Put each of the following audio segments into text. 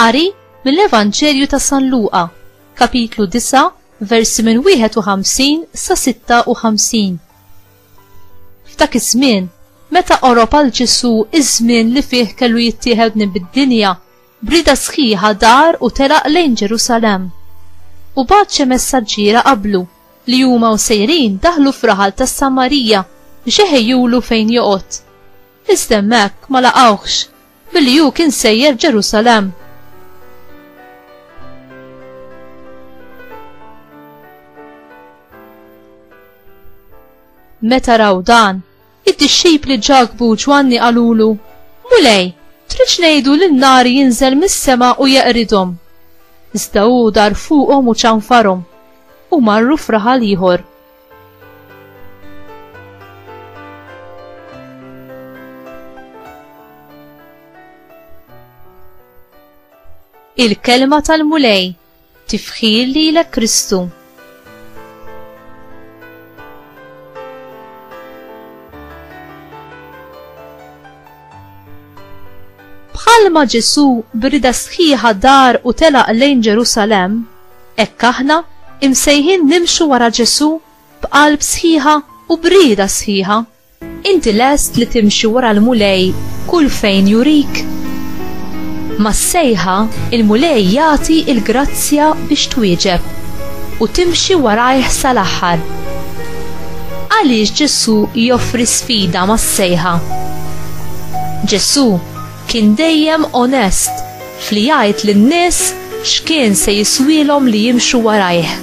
Qari mill-Evanġelju ta' San Luqa, kapitlu 9, versi minn 51 sa 56. F'dak iż-żmien, meta qorob għal Ġesu iż-żmien li fih kellu jittieħed bid-dinja, brida sħiħa dar u telaq lejn Ġerusalemm. U bgħat xi messaġġiera qablu li huma sejrin daħlu f'raħal tas-Samarija biex iħejjulu fejn joqgħod. Iżda hemmhekk ma laqgħuhx, billi hu kien sejjer Ġerusalemm. Meta raw dan, id-dixxipli ġagbu ġwanni qalulu: Mulej, tridx ngħidu lin-nar jinżel mis-sema u jeqridhom. Iżda hu dar fuqhom u ċanfarhom u marru f'raħal ieħor. Il-kelma tal-mulej tifħil lilek Kristu. Bħalma Ġesu brida sħiħa dar u telaq lejn Ġerusalemm, hekk aħna imsejħin nimxu wara Ġesu b'qalb sħiħa u brida sħiħa. Inti lest li timxi wara l-mulej kull fejn jurik? Mas-sejħa il-mulej jagħti il-grazzja biex twieġeb u timxi warajh sal-aħħar. Għaliex Ġesu joffri sfida mas-sejħa? Ġesu kien dejjem onest fli jgħid lin-nies x'kien se jiswielhom li jimxu warajh.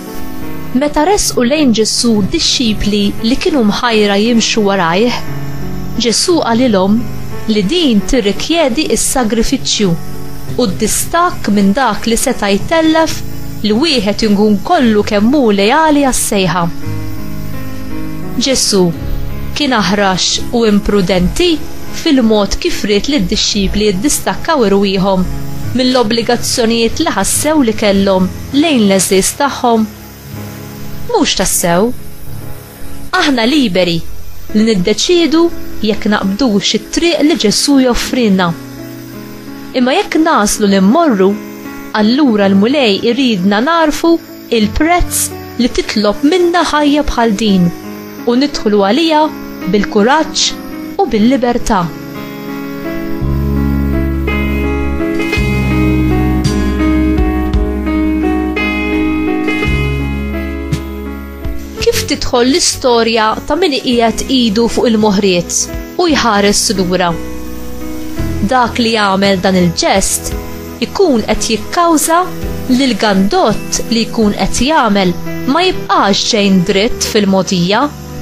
Meta resqu lejn Ġesu d-dixxipli li kienu mħajra jimxu warajh, Ġesu qalilhom li din tirrikjedi s-sagrifiċċju u d-distakk minn dak li seta' jtellef li wieħed inkun kollu kemm hu lejali għas-sejħa. Ġesu kien aħrax u imprudenti fil-mod kif ried li d-dixxipli jiddistakkaw irwieħhom mill-obbligazzjonijiet li ħassew li kellhom lejn l-eżiż tagħhom. Mhux tassew. Aħna liberi li niddeċiedu jekk naqbdux it-triq li Ġesu joffrilna. Imma jekk naslu li mmorru, allura l-mulej iridna narfu il-prezz li titlob minna ħajja bħal din u nidħlu għaliha bil-kuraġġ u bil-libertà. Kif tidħol l-istorja ta' min qiegħed idu fuq il-moħriet u jħares lura? Dak li jagħmel dan il-ġest ikun qed jikkawża li l-gandott li jkun qed jagħmel ma jibqax ġejn dritt fil-mogħdija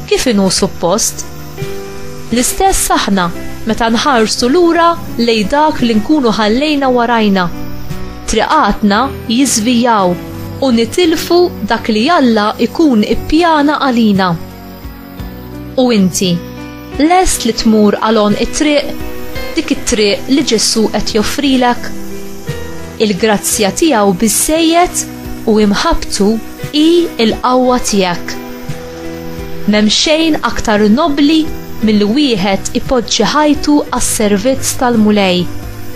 kif inhu suppost. L-istess aħna meta nħarsu lura lejn dak li nkunu ħallejna warajna. Triqatna jiżvijaw u nitilfu dak li Alla ikun ippjana għalina. U inti, lest li tmur għalon it-triq, dik it-triq li Ġesu qed joffrilek? Il-grazzja tiegħu biżżejjed u imħabtu hi l-qawwa tiegħek. M'hemm xejn aktar nobbli milli wieħed ipoġġi ħajtu għas-servizz tal-mulej,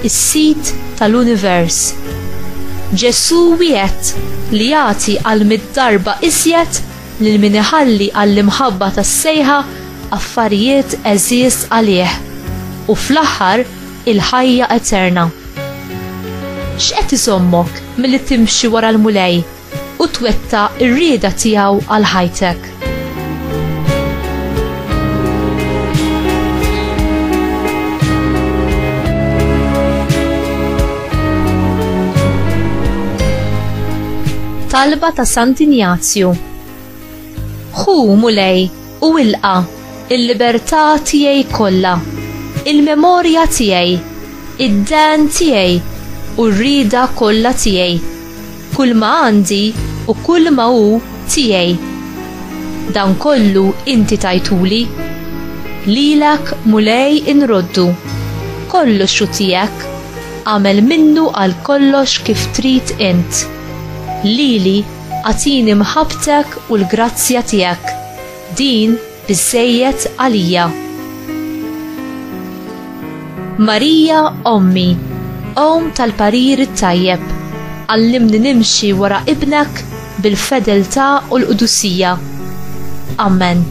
is-sit tal-univers. Ġesu wiegħed li jagħti għal mid-darba iżjed lil min iħalli għall-imħabba tas-sejħa affarijiet eżiż għalih u fl-aħħar il-ħajja eterna. X'qed iżommok milli timxi wara l-mulej u twettaq ir-rieda tiegħu għal ħajtek? Talba ta' Sant'Ignazju. Ħu mulej u ilqa il-libertà tiegħi kollha, il-memorja tiegħi, id-den tiegħi u r-rieda kollha tiegħi, kull ma għandi u kull ma hu tiegħi. Dan kollu inti tajtuli, lilek mulej inroddu, kollox hu tiegħek, għamel minnu għal kollox kif trid int. Lili għatini mħabtek u l-grazzja tiegħek, din biżżejjed għalija. Marija Ommi, il-qom tal-parir it-tajjeb. Għallimni nimxi wara ibnek bil-fedeltà u l-qudusija. Amen.